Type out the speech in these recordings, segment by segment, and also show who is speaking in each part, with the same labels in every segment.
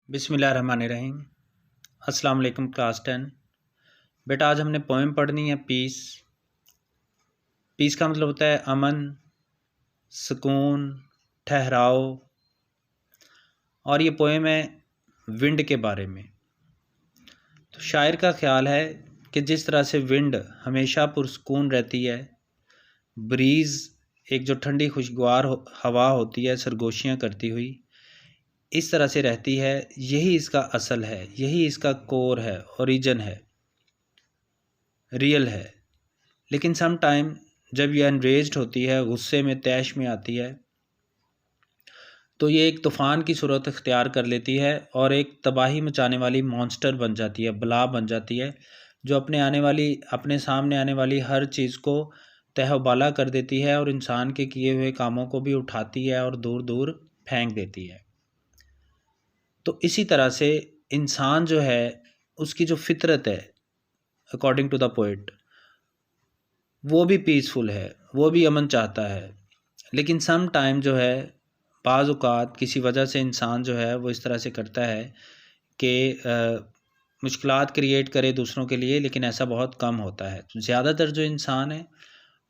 Speaker 1: बिस्मिल्लाहिर्रहमानिर्रहीम। अस्सलाम वालेकुम क्लास 10। बेटा आज हमने पोएम पढ़नी है पीस। पीस का मतलब होता है अमन, सुकून, ठहराव। और ये पोएम है विंड के बारे में। तो शायर का ख्याल है कि जिस तरह से विंड हमेशा पुरसुकून रहती है, ब्रीज़ एक जो ठंडी खुशगवार हवा होती है सरगोशियाँ करती हुई, इस तरह से रहती है। यही इसका असल है, यही इसका कोर है, ओरिजिन है, रियल है। लेकिन सम टाइम जब ये एनरेज्ड होती है, गुस्से में तैश में आती है, तो ये एक तूफ़ान की सूरत इख्तियार कर लेती है और एक तबाही मचाने वाली मॉन्स्टर बन जाती है, बला बन जाती है, जो अपने सामने आने वाली हर चीज़ को तहबाला कर देती है और इंसान के किए हुए कामों को भी उठाती है और दूर दूर फेंक देती है। तो इसी तरह से इंसान जो है, उसकी जो फितरत है अकॉर्डिंग टू द पोइट, वो भी पीसफुल है, वो भी अमन चाहता है। लेकिन सम टाइम जो है, बाज़ औक़ात किसी वजह से इंसान जो है वो इस तरह से करता है कि मुश्किलात क्रिएट करे दूसरों के लिए, लेकिन ऐसा बहुत कम होता है। तो ज़्यादातर जो इंसान है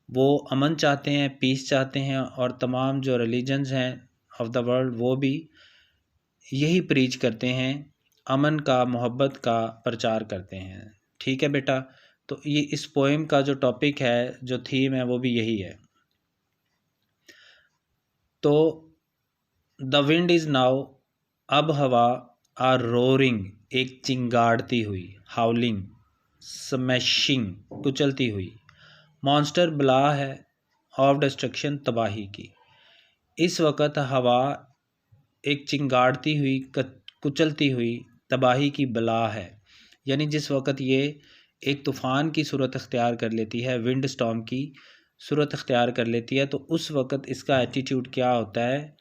Speaker 1: वो अमन चाहते हैं, पीस चाहते हैं, और तमाम जो रिलीजन्स हैं ऑफ द वर्ल्ड वो भी यही प्रीच करते हैं, अमन का, मोहब्बत का प्रचार करते हैं। ठीक है बेटा, तो ये इस पोएम का जो टॉपिक है, जो थीम है, वो भी यही है। तो द विंड इज़ नाउ, अब हवा, आर रोरिंग, एक चिंगाड़ती हुई, हाउलिंग, स्मैशिंग, कुचलती हुई, मॉन्स्टर बला है, ऑफ डिस्ट्रक्शन, तबाही की। इस वक्त हवा एक चिंगाड़ती हुई, कुचलती हुई, तबाही की बला है। यानी जिस वक्त ये एक तूफ़ान की सूरत इख्तियार कर लेती है, विंड स्टॉर्म की सूरत इख्तियार कर लेती है, तो उस वक्त इसका एटीट्यूड क्या होता है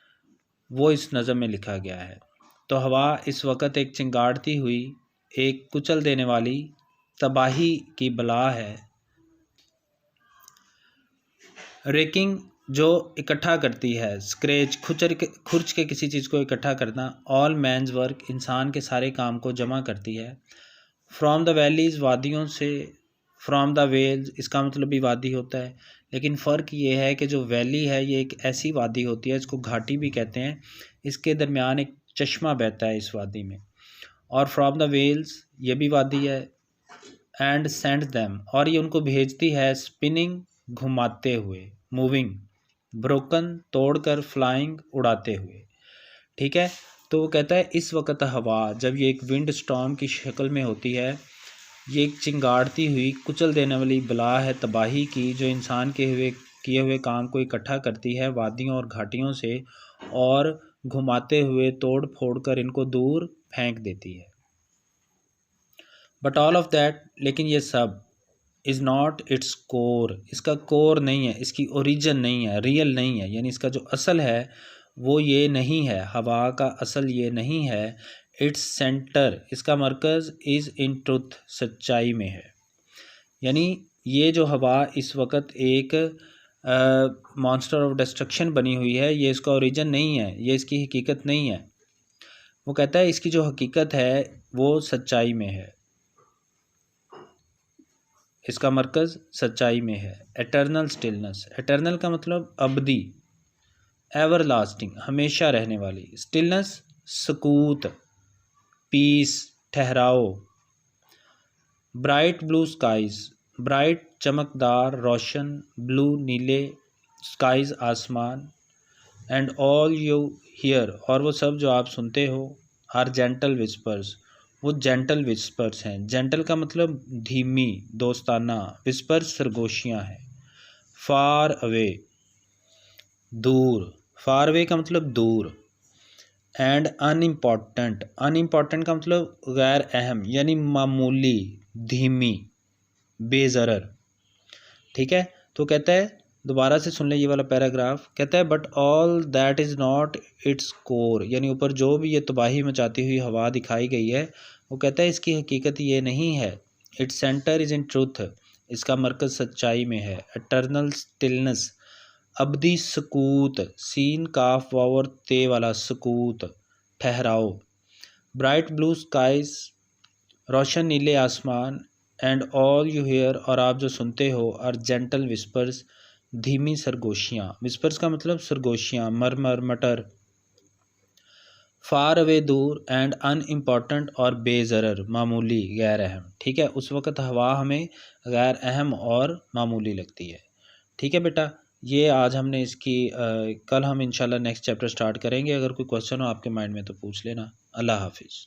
Speaker 1: वो इस नज़म में लिखा गया है। तो हवा इस वक्त एक चिंगाड़ती हुई, एक कुचल देने वाली, तबाही की बला है। रेकिंग जो इकट्ठा करती है, स्क्रैच खुरच के किसी चीज़ को इकट्ठा करना, ऑल मैन्स वर्क, इंसान के सारे काम को जमा करती है। फ्रॉम द वैलीज़, वादियों से, फ्रॉम द वेल्स, इसका मतलब भी वादी होता है, लेकिन फ़र्क ये है कि जो वैली है ये एक ऐसी वादी होती है, इसको घाटी भी कहते हैं, इसके दरमियान एक चश्मा बहता है इस वादी में। और फ्रॉम द वेल्स, ये भी वादी है। एंड सेंड दैम, और ये उनको भेजती है, स्पिनिंग, घुमाते हुए, मूविंग, ब्रोकन, तोड़कर, फ्लाइंग, उड़ाते हुए। ठीक है, तो वो कहता है इस वक्त हवा, जब ये एक विंड स्टॉर्म की शक्ल में होती है, ये एक चिंगाड़ती हुई, कुचल देने वाली बला है तबाही की, जो इंसान के किए हुए काम को इकट्ठा करती है वादियों और घाटियों से, और घुमाते हुए, तोड़ फोड़ कर इनको दूर फेंक देती है। बट ऑल ऑफ दैट, लेकिन ये सब, इज़ नॉट इट्स कोर, इसका कोर नहीं है, इसकी ओरिजिन नहीं है, रियल नहीं है, यानी इसका जो असल है वो ये नहीं है, हवा का असल ये नहीं है। इट्स सेंटर, इसका मरकज़, इज़ इन ट्रुथ, सच्चाई में है। यानी ये जो हवा इस वक्त एक मॉन्स्टर ऑफ डिस्ट्रक्शन बनी हुई है, ये इसका ओरिजिन नहीं है, ये इसकी हकीकत नहीं है। वो कहता है इसकी जो हकीकत है वो सच्चाई में है, इसका मरकज़ सच्चाई में है। एटर्नल स्टिलनेस, एटर्नल का मतलब अबदी, एवर लास्टिंग, हमेशा रहने वाली। स्टिलनेस, सकूत, पीस, ठहराव। ब्राइट ब्लू स्काइज, ब्राइट चमकदार, रोशन, ब्लू नीले, स्काइज आसमान, एंड ऑल यू हियर, और वो सब जो आप सुनते हो, आर जेंटल विस्पर्स, वो जेंटल विस्पर्स हैं। जेंटल का मतलब धीमी, दोस्ताना, विस्पर्स सरगोशियाँ हैं। फार अवे, दूर, फार अवे का मतलब दूर। एंड अनइम्पॉर्टेंट, अनइम्पॉर्टेंट का मतलब गैर अहम, यानी मामूली, धीमी, बेज़रर। ठीक है, तो कहता है, दोबारा से सुन ले ये वाला पैराग्राफ। कहता है but all that is not its core, यानी ऊपर जो भी ये तबाही मचाती हुई हवा दिखाई गई है, वो कहता है इसकी हकीकत ये नहीं है। Its centre is in truth, इसका मरकज़ सच्चाई में है। एटर्नल स्टिलनेस, अबदी सकूत, सीन काफ वावर ते वाला सकूत, ठहराओ। ब्राइट ब्लू स्काइज, रोशन नीले आसमान, एंड ऑल यू हेयर, और आप जो सुनते हो, आर जेंटल विस्पर्स, धीमी सरगोशियाँ। विस्पर्स का मतलब सरगोशियाँ, मरमर, मटर। फार अवे दूर, एंड अनइम्पॉर्टेंट और बेज़रर, मामूली, गैर अहम। ठीक है, उस वक़्त हवा हमें गैर अहम और मामूली लगती है। ठीक है बेटा, ये आज हमने इसकी कल हम इंशाल्लाह नेक्स्ट चैप्टर स्टार्ट करेंगे। अगर कोई क्वेश्चन हो आपके माइंड में तो पूछ लेना। अल्लाह हाफिज़।